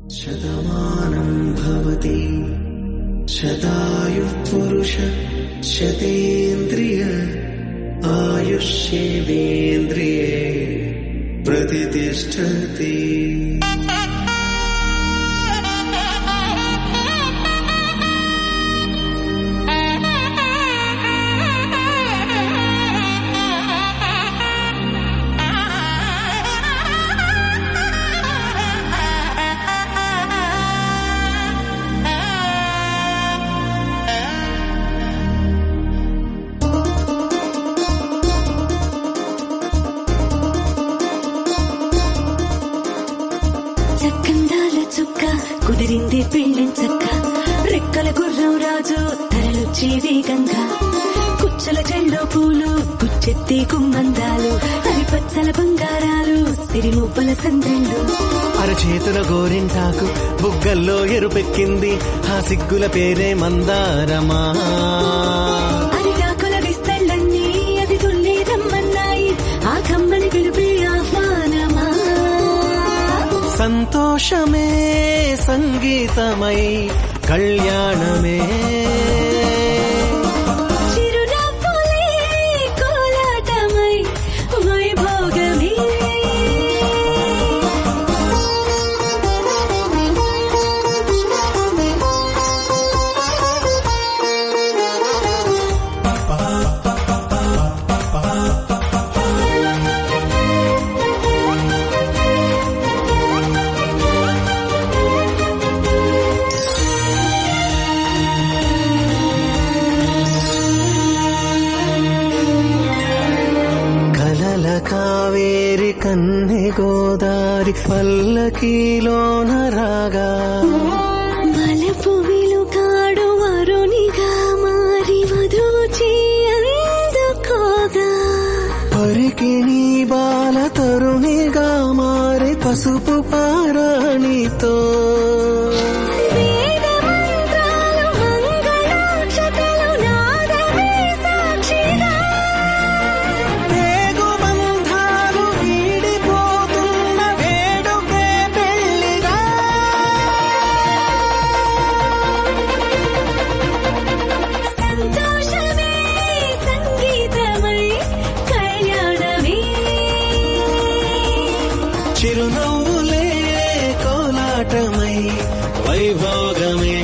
శతమానం భవతి శతాయుః పురుష శతేంద్రియ ఆయుష్యేంద్రియే ప్రతిష్టతి. చక్కందాల చుక్క కుదిరింది పెళ్ళించక్క రెక్కల గుర్రం రాజు తరలొచ్చే వేగంగా కుచ్చల చెల్లో పూలు గుచ్చెత్తి కుమ్మందాలు హరిపచ్చల బంగారాలు సిరిమువ్వల సందెళ్ళు అరచేతుల గోరింటాకు బుగ్గల్లో ఎరుపెక్కింది ఆ సిగ్గుల పేరే మందారమా. అరిటాకుల విస్తళ్ళన్నీ అది తుల్లి రమ్మన్నాయి ఆ కమ్మని పిలిపి ఆహ్వానమా. సంతోషమే సంగీతమై కళ్యాణమే చిరునవ్వులే కోలాటమై వైభోగమే. కావేరి కన్నె గోదారి పల్లకీలోన రాగా మలపు విలుకాడు వరునిగా మారి వధువు అందుకోగా పరికిణి బాల తరుణిగా మారి పసుపు పారాణితో వేద మంత్రాలు మంగళాక్షతలు నాదమే సాక్షిగా పేగు బంధాలు వీడిపోతున్న వేడుకే పెళ్లిగా. సంతోషమే సంగీతమై కళ్యాణమే. చిరునవ్వులే కోలాటమై వైభోగమే